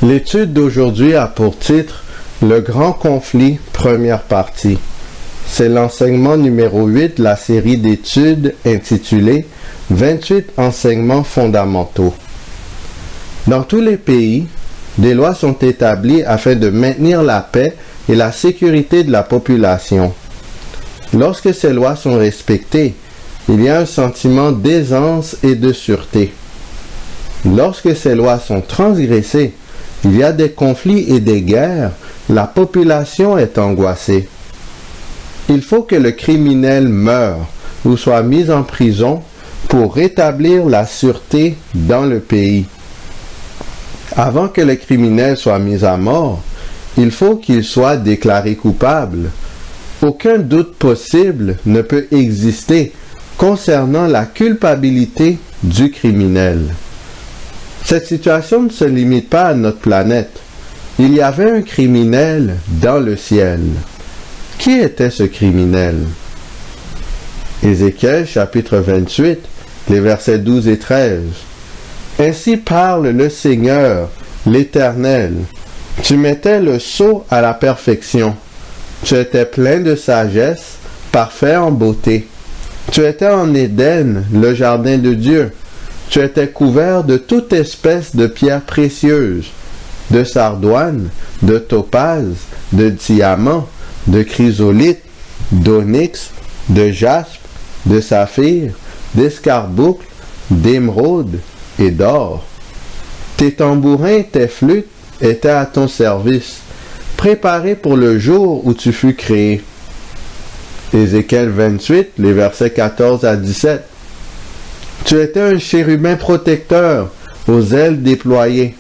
L'étude d'aujourd'hui a pour titre Le grand conflit, première partie. C'est l'enseignement numéro 8 de la série d'études intitulée 28 enseignements fondamentaux. Dans tous les pays, des lois sont établies afin de maintenir la paix et la sécurité de la population. Lorsque ces lois sont respectées, il y a un sentiment d'aisance et de sûreté. Lorsque ces lois sont transgressées, il y a des conflits et des guerres, la population est angoissée. Il faut que le criminel meure ou soit mis en prison pour rétablir la sûreté dans le pays. Avant que le criminel soit mis à mort, il faut qu'il soit déclaré coupable. Aucun doute possible ne peut exister concernant la culpabilité du criminel. Cette situation ne se limite pas à notre planète. Il y avait un criminel dans le ciel. Qui était ce criminel? Ézéchiel chapitre 28, les versets 12 et 13. Ainsi parle le Seigneur, l'Éternel. Tu mettais le sceau à la perfection. Tu étais plein de sagesse, parfait en beauté. Tu étais en Éden, le jardin de Dieu. Tu étais couvert de toute espèce de pierres précieuses, de sardoine, de topaze, de diamant, de chrysolite, d'onyx, de jaspe, de saphir, d'escarboucle, d'émeraude et d'or. Tes tambourins et tes flûtes étaient à ton service, préparés pour le jour où tu fus créé. Ézéchiel 28, les versets 14 à 17. Tu étais un chérubin protecteur, aux ailes déployées.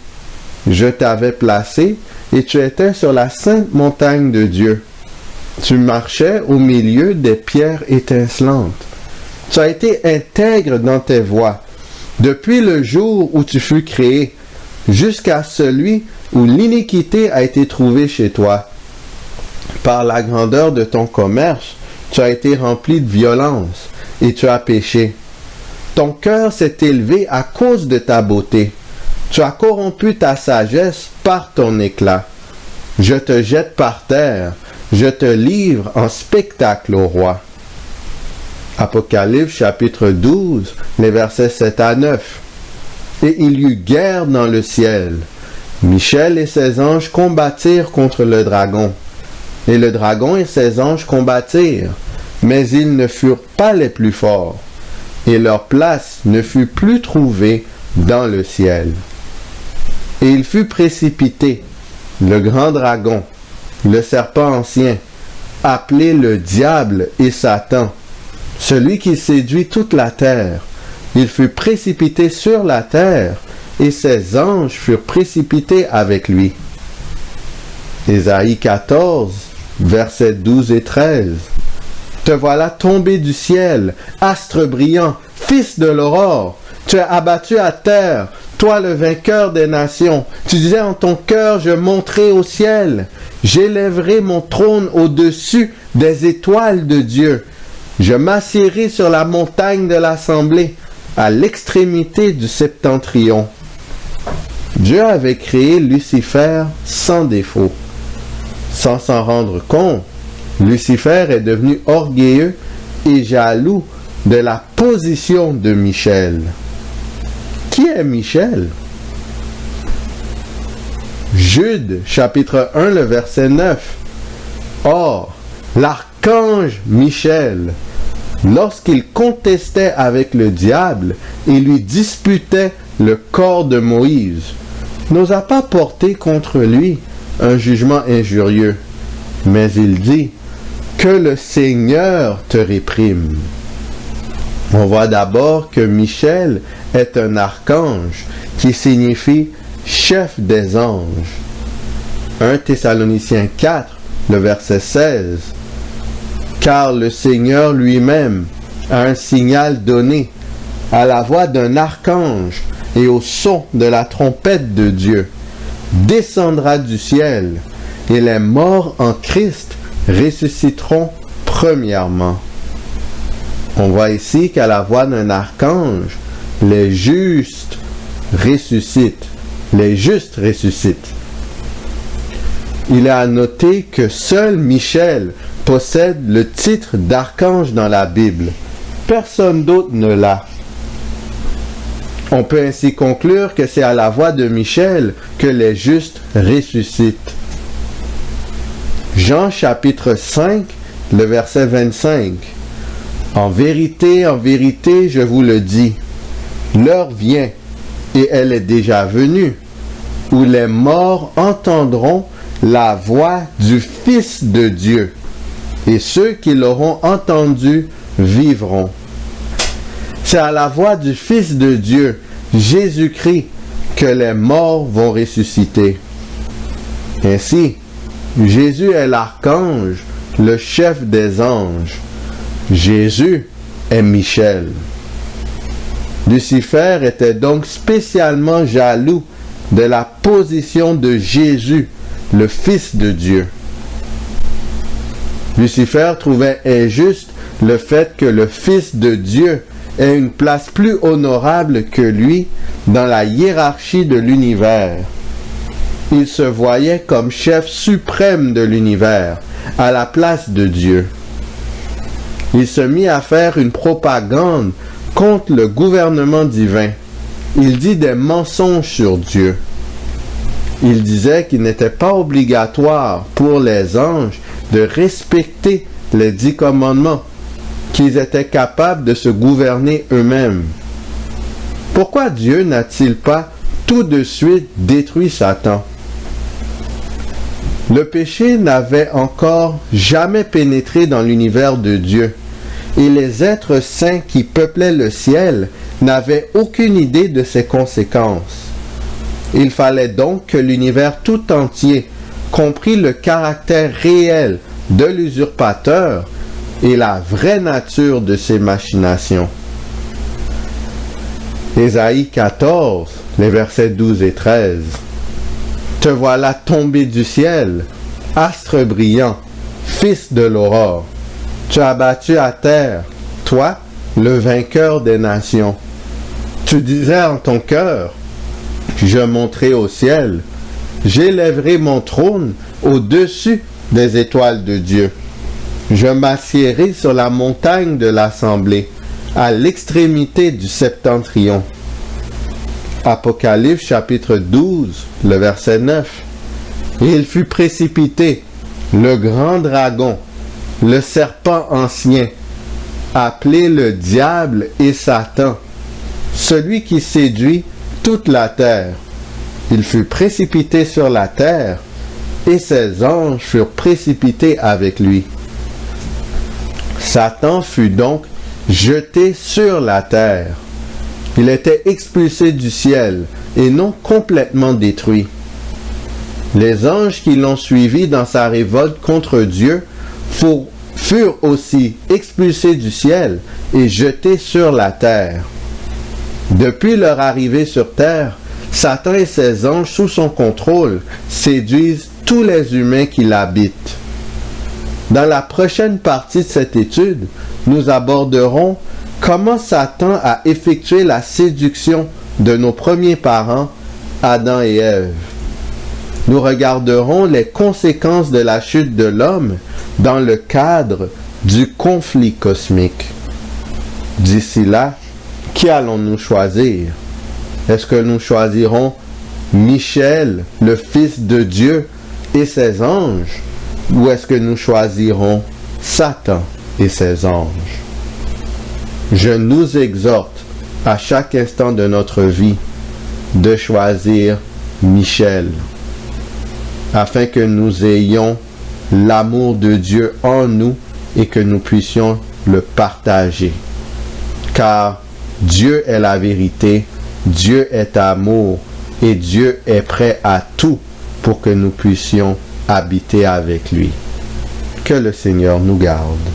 Je t'avais placé, et tu étais sur la sainte montagne de Dieu. Tu marchais au milieu des pierres étincelantes. Tu as été intègre dans tes voies, depuis le jour où tu fus créé, jusqu'à celui où l'iniquité a été trouvée chez toi. Par la grandeur de ton commerce, tu as été rempli de violence, et tu as péché. Ton cœur s'est élevé à cause de ta beauté. Tu as corrompu ta sagesse par ton éclat. Je te jette par terre, je te livre en spectacle au roi. Apocalypse chapitre 12, les versets 7 à 9. Et il y eut guerre dans le ciel. Michel et ses anges combattirent contre le dragon. Et le dragon et ses anges combattirent, mais ils ne furent pas les plus forts. Et leur place ne fut plus trouvée dans le ciel. Et il fut précipité, le grand dragon, le serpent ancien, appelé le diable et Satan, celui qui séduit toute la terre. Il fut précipité sur la terre, et ses anges furent précipités avec lui. Ésaïe 14, versets 12 et 13. Te voilà tombé du ciel, astre brillant, fils de l'aurore. Tu es abattu à terre, toi le vainqueur des nations. Tu disais en ton cœur, je monterai au ciel. J'élèverai mon trône au-dessus des étoiles de Dieu. Je m'assiérai sur la montagne de l'assemblée, à l'extrémité du septentrion. Dieu avait créé Lucifer sans défaut. Sans s'en rendre compte, Lucifer est devenu orgueilleux et jaloux de la position de Michel. Qui est Michel? Jude, chapitre 1, le verset 9. Or, l'archange Michel, lorsqu'il contestait avec le diable et lui disputait le corps de Moïse, n'osa pas porter contre lui un jugement injurieux, mais il dit: que le Seigneur te réprime. On voit d'abord que Michel est un archange qui signifie chef des anges. 1 Thessaloniciens 4, le verset 16. Car le Seigneur lui-même a un signal donné à la voix d'un archange et au son de la trompette de Dieu, descendra du ciel, et les morts en Christ ressusciteront premièrement. On voit ici qu'à la voix d'un archange, les justes ressuscitent. les justes ressuscitent. Il est à noter que seul Michel possède le titre d'archange dans la Bible. Personne d'autre ne l'a. On peut ainsi conclure que c'est à la voix de Michel que les justes ressuscitent. Jean chapitre 5, le verset 25. En vérité, je vous le dis, l'heure vient, et elle est déjà venue, où les morts entendront la voix du Fils de Dieu, et ceux qui l'auront entendu vivront. C'est à la voix du Fils de Dieu, Jésus-Christ, que les morts vont ressusciter. Ainsi, Jésus est l'archange, le chef des anges. Jésus est Michel. Lucifer était donc spécialement jaloux de la position de Jésus, le Fils de Dieu. Lucifer trouvait injuste le fait que le Fils de Dieu ait une place plus honorable que lui dans la hiérarchie de l'univers. Il se voyait comme chef suprême de l'univers, à la place de Dieu. Il se mit à faire une propagande contre le gouvernement divin. Il dit des mensonges sur Dieu. Il disait qu'il n'était pas obligatoire pour les anges de respecter les 10 commandements, qu'ils étaient capables de se gouverner eux-mêmes. Pourquoi Dieu n'a-t-il pas tout de suite détruit Satan? Le péché n'avait encore jamais pénétré dans l'univers de Dieu, et les êtres saints qui peuplaient le ciel n'avaient aucune idée de ses conséquences. Il fallait donc que l'univers tout entier comprît le caractère réel de l'usurpateur et la vraie nature de ses machinations. Ésaïe 14, les versets 12 et 13. Te voilà tombé du ciel, astre brillant, fils de l'aurore. Tu as battu à terre, toi, le vainqueur des nations. Tu disais en ton cœur, je monterai au ciel, j'élèverai mon trône au-dessus des étoiles de Dieu. Je m'assiérai sur la montagne de l'assemblée, à l'extrémité du septentrion. Apocalypse chapitre 12, le verset 9. Et il fut précipité, le grand dragon, le serpent ancien, appelé le diable et Satan, celui qui séduit toute la terre. Il fut précipité sur la terre, et ses anges furent précipités avec lui. Satan fut donc jeté sur la terre. Il était expulsé du ciel et non complètement détruit. Les anges qui l'ont suivi dans sa révolte contre Dieu furent aussi expulsés du ciel et jetés sur la terre. Depuis leur arrivée sur terre, Satan et ses anges sous son contrôle séduisent tous les humains qui l'habitent. Dans la prochaine partie de cette étude, nous aborderons comment Satan a effectué la séduction de nos premiers parents, Adam et Ève. Nous regarderons les conséquences de la chute de l'homme dans le cadre du conflit cosmique. D'ici là, qui allons-nous choisir? Est-ce que nous choisirons Michel, le Fils de Dieu, et ses anges, ou est-ce que nous choisirons Satan et ses anges? Je nous exhorte à chaque instant de notre vie de choisir Michel, afin que nous ayons l'amour de Dieu en nous et que nous puissions le partager. Car Dieu est la vérité, Dieu est amour et Dieu est prêt à tout pour que nous puissions habiter avec lui. Que le Seigneur nous garde.